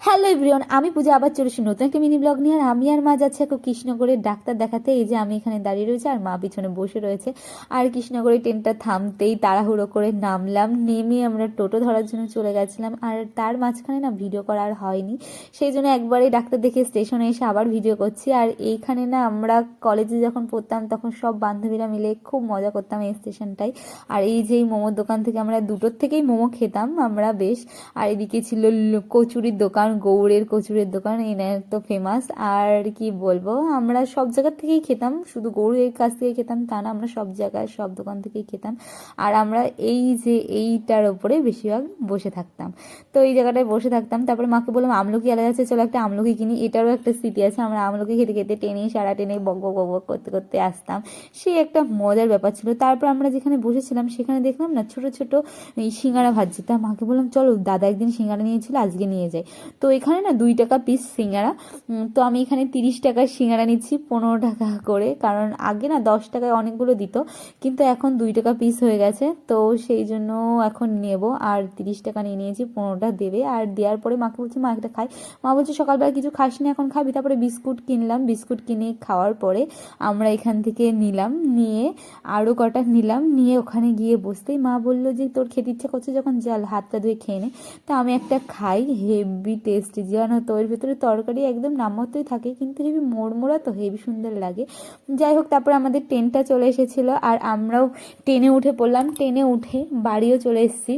Hello everyone, আমি পূজা আবার চলে এসেছি নতুন একটা মিনি ব্লগ নিয়ে। আর আমি আর মা যাচ্ছে এখন কৃষ্ণনগরের ডাক্তার দেখাতে। এই যে আমি এখানে দাঁড়িয়ে রয়েছে আর মা পিছনে বসে রয়েছে। আর কৃষ্ণনগরের ট্রেনটা থামতেই তাড়াহুড়ো করে নামলাম, নেমে আমরা টোটো ধরার জন্য চলে গেছিলাম। আর তার মাঝখানে না ভিডিও করা আর হয়নি, সেই জন্য একবারে ডাক্তার দেখে স্টেশনে এসে আবার ভিডিও করছি। আর এইখানে না আমরা কলেজে যখন পড়তাম তখন সব বান্ধবীরা মিলে খুব মজা করতাম এই স্টেশনটাই। আর এই যে মোমোর দোকান থেকে আমরা দুটোর থেকেই মোমো খেতাম আমরা বেশ। আর এদিকে ছিল কচুরির দোকান, গৌড়ের কচুরির দোকান, এনার তো ফেমাস। আর কি বলবো, আমরা সব জায়গার থেকেই খেতাম, শুধু গৌড়ের কাছ থেকে খেতাম তা না, আমরা সব জায়গায় সব দোকান থেকেই খেতাম। আর আমরা এই যে এইটার ওপরে বেশিরভাগ বসে থাকতাম, তো এই জায়গাটায় বসে থাকতাম। তারপরে মাকে বললাম আমলকি আলাদা আছে, চলো একটা আমলকি কিনি। এটারও একটা স্মৃতি আছে, আমরা আমলকি খেতে খেতে টেনে সারা টেনে বক বক বক বক করতে করতে আসতাম, সে একটা মজার ব্যাপার ছিল। তারপর আমরা যেখানে বসেছিলাম সেখানে দেখলাম না ছোট ছোট সিঙ্গারা ভাজছে, তা মাকে বললাম চলো দাদা একদিন সিঙ্গারা নিয়েছিল আজকে নিয়ে যাই। তো এখানে না 2 টাকা পিস সিঙ্গারা, তো আমি এখানে 30 টাকার সিঙ্গারা নিচ্ছি 15 টাকা করে, কারণ আগে না 10 টাকায় অনেকগুলো দিত, কিন্তু এখন 2 টাকা পিস হয়ে গেছে, তো সেই জন্য এখন নেব। আর 30 টাকা নিয়ে নিয়েছি, 15টা দেবে। আর দেওয়ার পরে মাকে বলছি মা একটা খাই। মা বলছে সকালবেলা কিছু খাস না এখন খাবি। তারপরে বিস্কুট কিনলাম, বিস্কুট কিনে খাওয়ার পরে আমরা এখান থেকে নিলাম, নিয়ে আরও কটা নিলাম, নিয়ে ওখানে গিয়ে বসতেই মা বললো যে তোর খেতে ইচ্ছা করছে যখন জল হাতটা ধুয়ে খেয়ে নে। তা আমি একটা খাই, হেভি টেস্টি, জানো তো এর ভিতরে তরকারি একদম নামমাত্রই থাকে, কিন্তু হেভি মোড়মোড়া, তো হেভি সুন্দর লাগে। যাই হোক, তারপর আমাদের ট্রেনটা চলে এসেছিলো আর আমরাও ট্রেনে উঠে পড়লাম। ট্রেনে উঠে বাড়িও চলে এসেছি।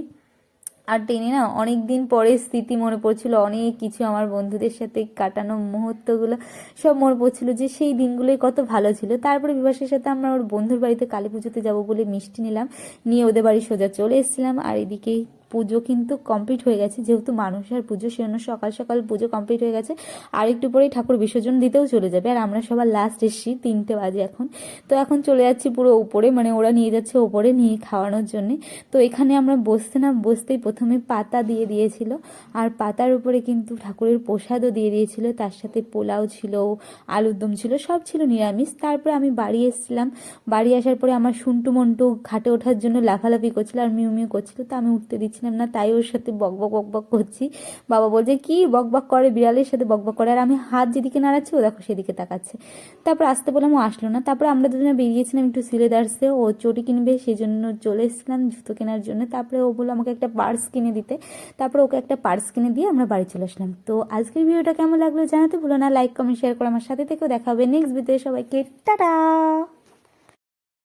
আর ট্রেনে না অনেক দিন পরে স্মৃতি মনে পড়ছিল, অনেক কিছু আমার বন্ধুদের সাথে কাটানো মুহূর্তগুলো সব মনে পড়ছিল, যে সেই দিনগুলোই কত ভালো ছিল। তারপরে বিভাসের সাথে আমরা ওর বন্ধুর বাড়িতে কালী পুজোতে যাবো বলে মিষ্টি নিলাম, নিয়ে ওদের বাড়ি সোজা চলে এসেছিলাম। আর এদিকে পুজো কিন্তু কমপ্লিট হয়ে গেছে, যেহেতু মানুষের পুজো সেজন্য সকাল সকাল পুজো কমপ্লিট হয়ে গেছে। আর একটু পরেই ঠাকুর বিসর্জন দিতেও চলে যাবে, আর আমরা সবার লাস্ট এসেছি 3টে বাজে এখন। তো এখন চলে যাচ্ছি পুরো উপরে, মানে ওরা নিয়ে যাচ্ছে ওপরে নিয়ে খাওয়ানোর জন্যে। তো এখানে আমরা বসতে না বসতেই প্রথমে পাতা দিয়ে দিয়েছিল, আর পাতার উপরে কিন্তু ঠাকুরের প্রসাদও দিয়ে দিয়েছিল, তার সাথে পোলাও ছিল, আলুর দম ছিল, সব ছিল নিরামিষ। তারপরে আমি বাড়ি এসেছিলাম, বাড়ি আসার পরে আমার শুন্টু মন্টু ঘাটে ওঠার জন্য লাফালাফি করছিল আর মিউ মিউ করছিল, তো আমি উঠতে দিচ্ছিলাম না, তাই ওর সাথে বক বক বক বক করছি। বাবা বলছে কি বক বক করে, বিড়ালের সাথে বক বক করে, আর আমি হাত যেদিকে নাড়াচ্ছি ও দেখো সেদিকে তাকাচ্ছে। তারপর আসতে বললাম, ও আসলো না। তারপরে আমরা দুজনে বেরিয়েছিলাম একটু সিলেদার্সে, ও চটি কিনবে সেই জন্য চলে এসেছিলাম জুতো কেনার জন্য। তারপরে ও বললো আমাকে একটা পার্স কিনে দিতে, তারপরে ওকে একটা পার্স কিনে দিয়ে আমরা বাড়ি চলে আসলাম। তো আজকের ভিডিওটা কেমন লাগলো জানাতে ভুলো না, লাইক কমেন্ট শেয়ার করে আমার সাথে থেকেও দেখা হবে নেক্সট ভিডিওতে। সবাইকে টাটা।